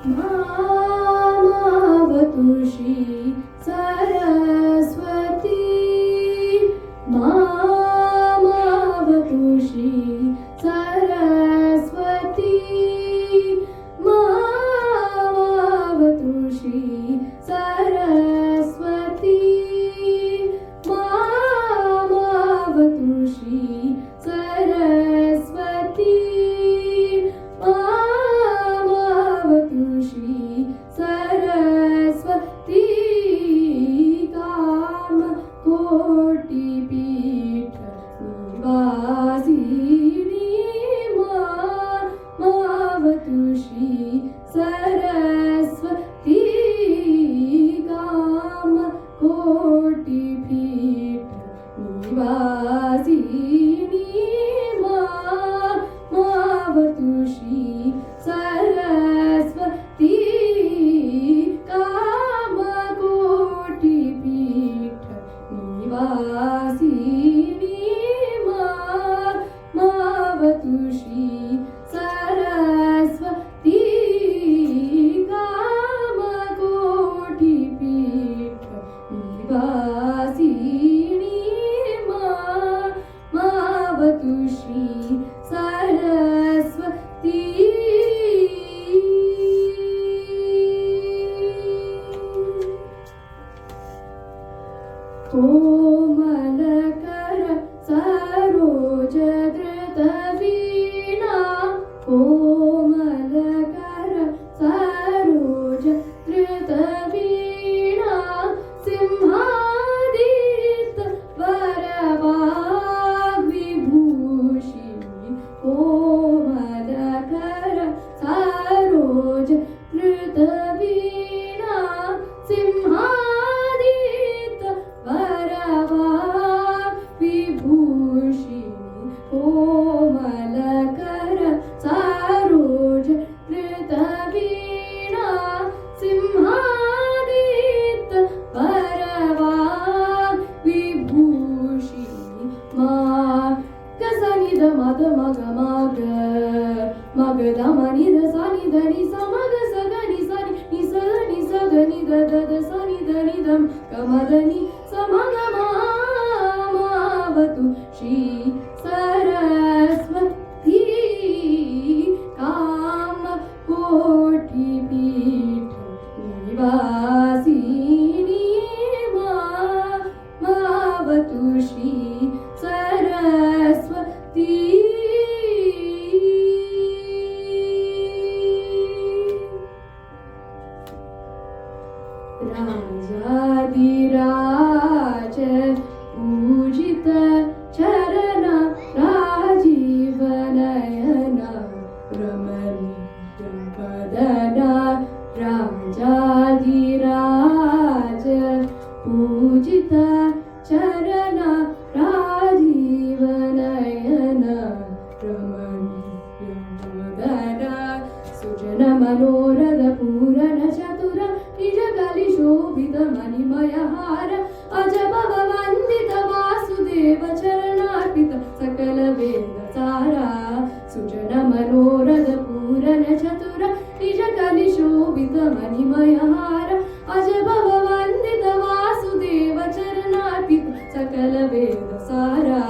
मामावतु श्री सरस्वती मामावतु श्री सरस्वती मामावतु श्री सरस्वती मामावतु श्री सरस्वती मामावतु श्री सरस्वती काम कोटि पीठ निवासिनी मामावतु श्री सरस्वती काम कोटि पीठ निवासिनी मामावतु श्री सरस्वती काम कोटि पीठ निवासिनी मामावतु श्री सरस्वती काम कोटि पीठ निवासिनी मामावतु श्री सरस्वती कोमलकर सरोज धृत वीणा कोमलकर सरोज धृत वीणा सिंहादित वरवाग्विभूषिणी कोमलकर सरोज धृत वीणा सिंहादित वरवाग्विभूषिणी कोमलकर सरोज धृत वीणा सिंहादित वरवाग्विभूषिणी मा गसनिध मद मग मग मग दम निध सनि धनि समग सगनि सनि निस निस धनि दद सनि धनि दम कमदनि समग मामावतु श्री सरस्वती काम कोटि पीठ निवासिनी मामावतु श्री सरस्वती राजाधिराज पूजित चरण राजीव नयन रमणीय वदन राजाधिराज पूजित चरण राजीव नयन रमणीय वदन सुजन मनोरथ पूरण चतुर निज कलि शोभित मणिमय हार अजब वंदित वासुदेव चरणार्पित सकल वेद सारा सुजन मनोरथ पूरण चतुर निज कलि शोभित मणिमय हार अजब वंदित वासुदेव चरणार्पित सकल वेद सारा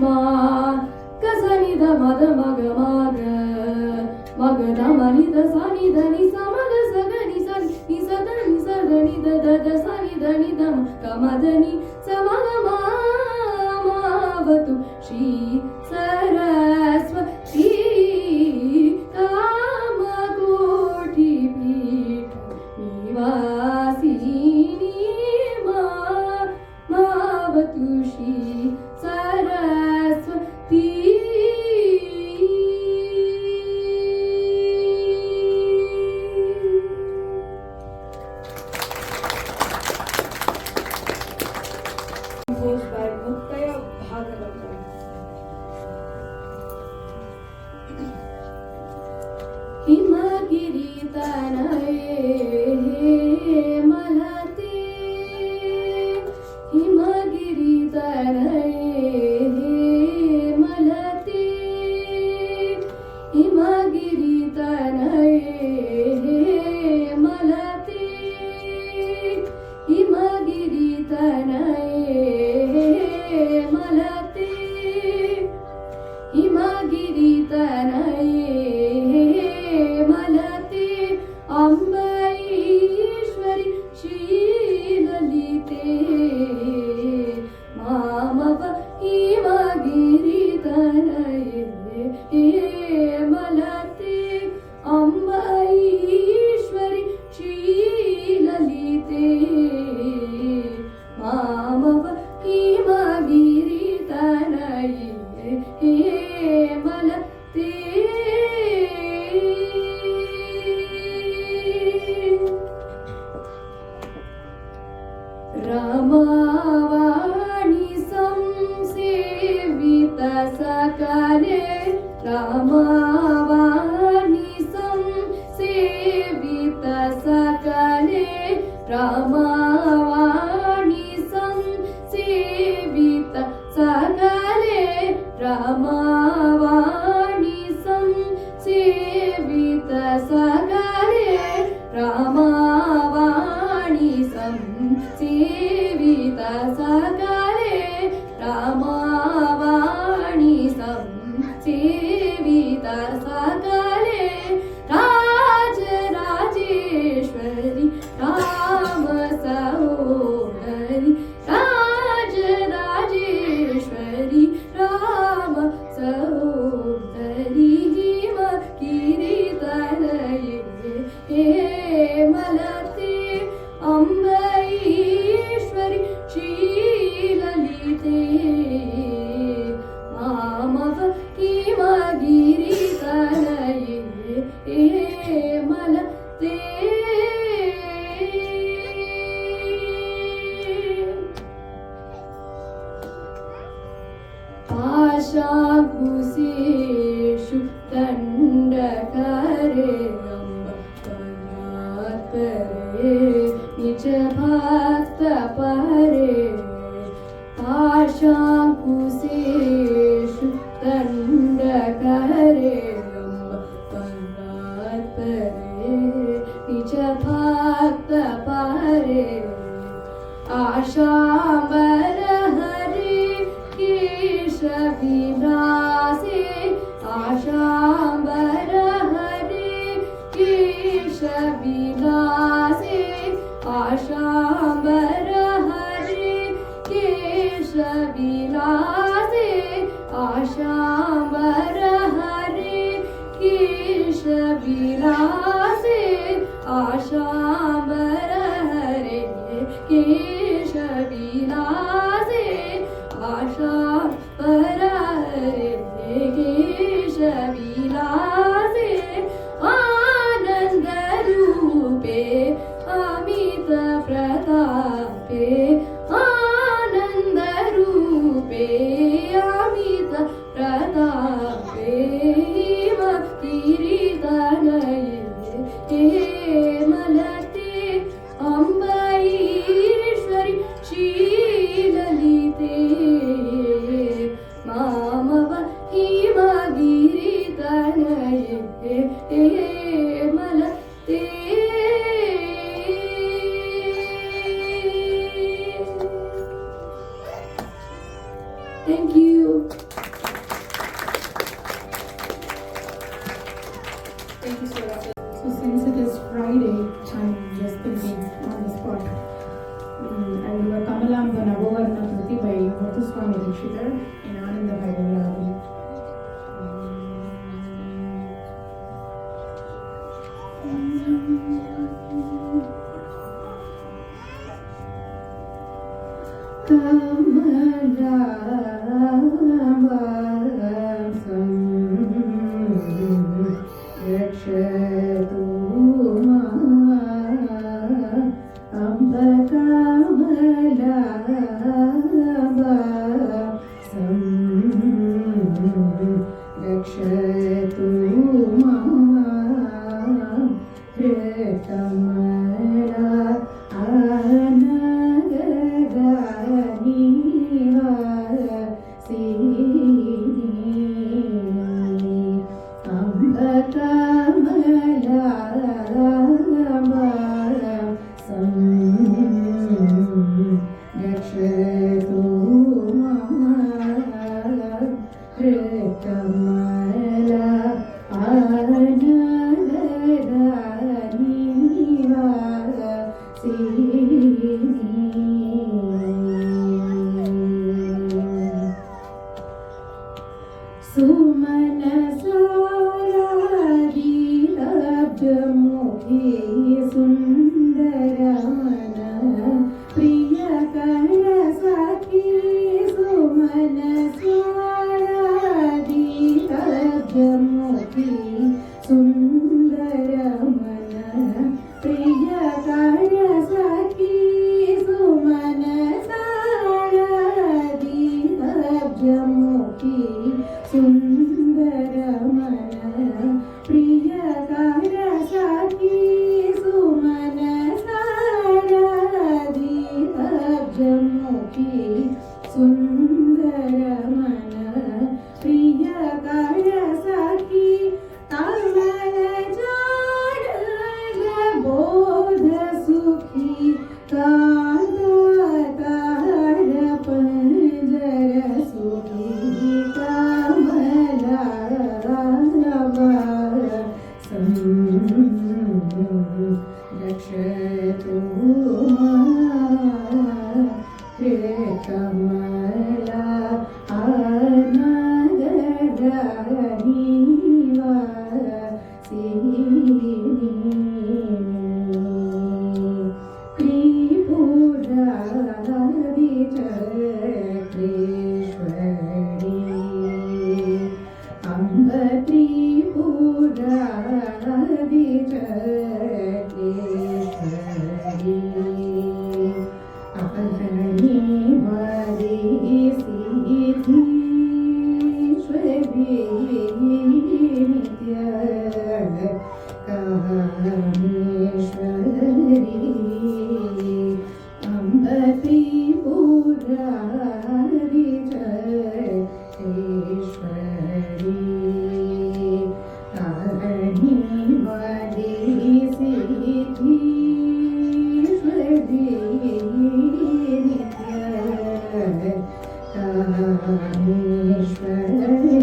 मा कसनि ध मद मग मग मग दम निध सनि धनि समग सगनि सनि निस धनि स धनि दद सनि धनि दम कमदनि समग मामावतु श्री सरस्वती काम कोटि पीठ निवासिनी मामावतु श्री सरस्वती हिमगिरितनये मलते हिमगिरितनये मलते हिमगिरितनये मलते अम्बईश्वरि श्रीललिते मामव हिमगिरितनये मलते अम्बईश्वरि श्रीललिते मामव हिमगिरितनये मलते रमावाणी संसेवित सकले रमावाणी संसेवित सकले रमावाणी संसेवित सकले रमावाणी संसेवित सकले रमावाणी संसेवित सकले रमावाणी संसेवित सकले राजराजेश्वरि राम सहोदरि राजराजेश्वरि राम सहोदरि हिमगिरितनये मलते अम्बईश्वरि श्रीललिते मामव हिमगिरितनये मलते आशाकुशेषु दण्डकरे अम्ब परात्परे निज भक्त परे आशाकुशेषु दण्डकरे अम्ब परात्परे निज भक्त परे आशाम्बर हरे केशविलासे आशाम्बर हरे केशविलासे आशाम्बर हरे केशविलासे आशाम्बर हरे केशविलासे आशाम्बर हरे केशविलासे आशाम्बर हरे केशविलासे आनंद रूपे अमित प्रतापे आनंद रूपे Amit प्रतापे हिमगिरितनये मलते अम्बईश्वरि श्रीललिते मामव हिमगिरितनये मलते Thank you. Thank you so much. So since it is Friday, I'm just thinking on the spot. And we were Kamalamba Navavarna Kruti by Muthuswami Dikshithar in Ananda Bhairavali. Kama मुखी सुंदर मन प्रियकर सखी सुमन सारदी सब्जमुखी सुंदर मन प्रियकर सखी सुमन सारदी सब्जमुखी सुंदर मन प्रियकर सखी कमल जान बोध सुखी कांत तार पंजर सुखी कमल रक्षतु कमला आनगदनीवा त्रिपुरारी चक्रेश्वरी अम्ब त्रिपुरारी चक्रेश्वरी अहनी मरी सिद्धीश्वरी नित्य कामेश्वरी अम्ब त्रिपुरारी चक्रेश्वरी अहनी मरी सिद्धीश्वरी कामेश्वरी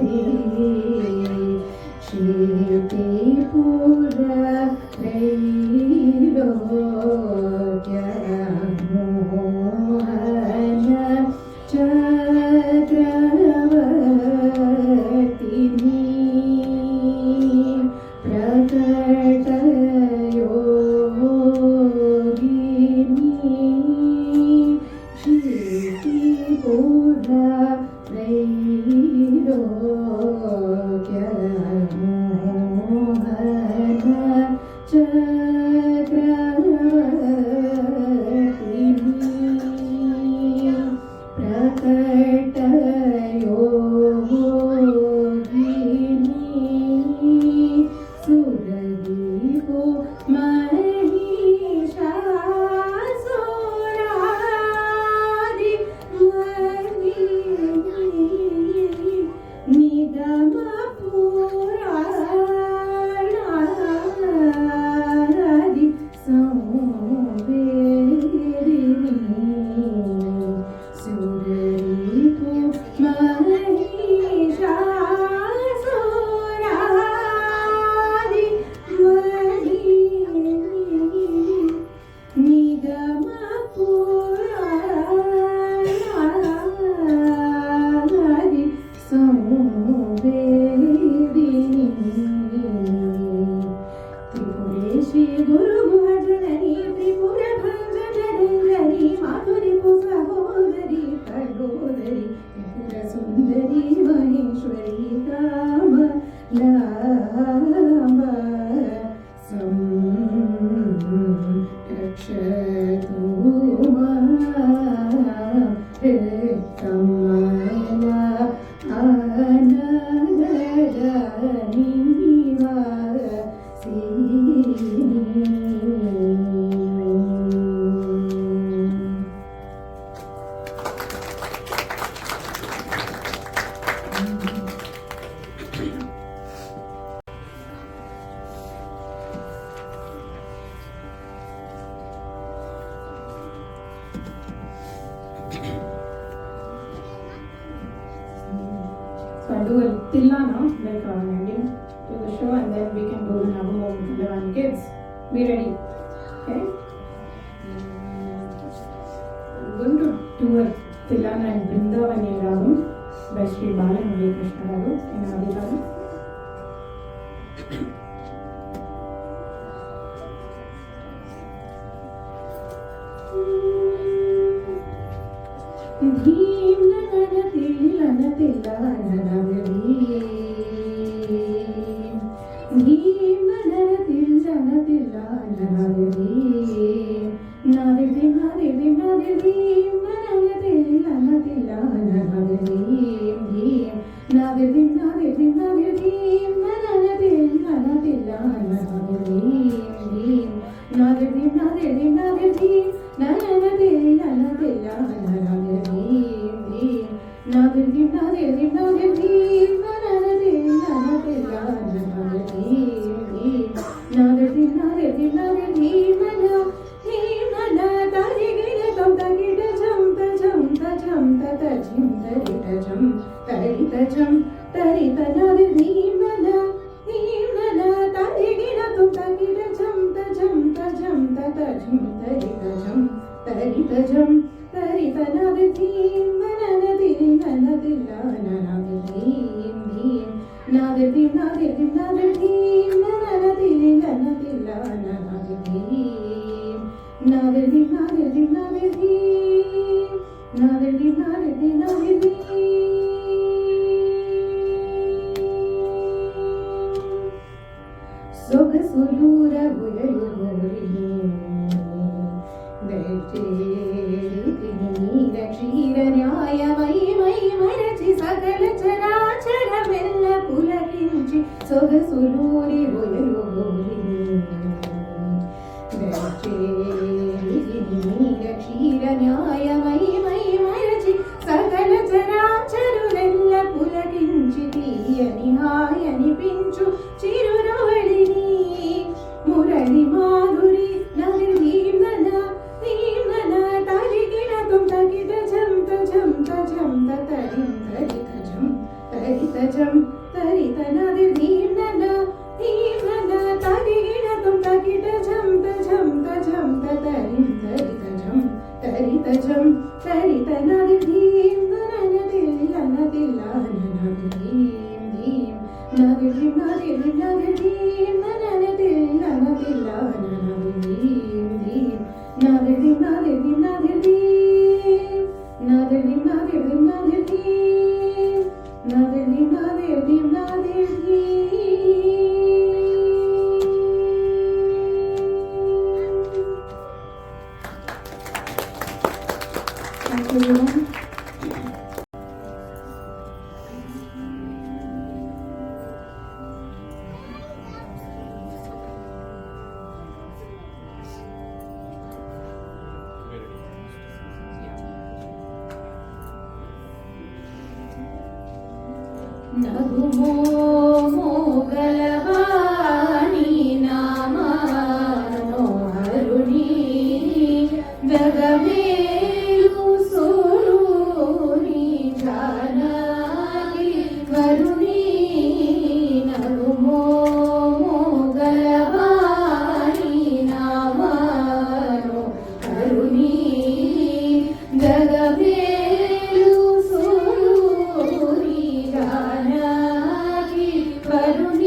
क्षितिपुर त्रैलोक्य मोहन चक्रवर्तिनी प्रकटयोगिनी क्षितिपुर त्रैलोक्य मोहन चक्रवर्तिनी प्रकटयोगिनी सुरदीपो महिषासुरादि निगम पुराणादि संवेदिनी सुरदीपो महिषासुरादि निगम पुराणादि संवेदिनी त्रिपुरेशी गुरुभुवजननी त्रिपुर भंजनरंजनी माधुरी सहोदरी खडोदरी त्रिपुर सुंदरी महेश्वरी कामलांब रक्षतु कमला आनगदनीवा So I'll do a Tillana, like an ending to the show, and then we can do the Navamom to the kids. Be ready, okay? I'm going to do a Tillana and Vrindavani Ragam by Sri Balamurali Krishna Ragu in Aditana. Dhim na na na til na na til na na na na ಸೊಗಸುಲೂರ ಬುಯಲು ನೀರ ಕ್ಷೀರ ನ್ಯಾಯ ಮೈ ಮೈ ಮರಚಿ ಸಕಲ ಚರಾಚರವೆಲ್ಲ ಪುಲಕಿಂಚಿ ಸೊಗಸುಲೂರಿ ಬುಯಲು ನೀರ ಕ್ಷೀರ ನ್ಯಾಯ ಮೈ ಮೈ ಮರಚಿ సకల చరాచరులెల్ల పులకించి తీయని హాయని పించు చిరురవళిని మురళి మాధురి నగరి ధీమన ధీమన తరిగిన తుంతకిట జంత జంత జంత తరింతరిత జం తరిత జం తరిత నది ధీమన ధీమన తరిగిన తుంతకిట జంత జంత జంత తరింతరిత జం తరిత జం తరిత నది ధీం ననదిల్ల నదిల్ల ననదిం ధీం నదిం నదిం నదిం ననదిల్ల నదిల్ల ననదిం ధీం నదిం నదిం నదిం నదిం నదిం నదిం నదిం నదిం నదిం Thank you, everyone. నగుమో మోగలవాణి నామానో హరుణి జగమేలు సూరుని Janaki వరుణి నగుమో మోగలవాణి నామానో హరుణి జగమేలు సూరుని Janaki వరుణి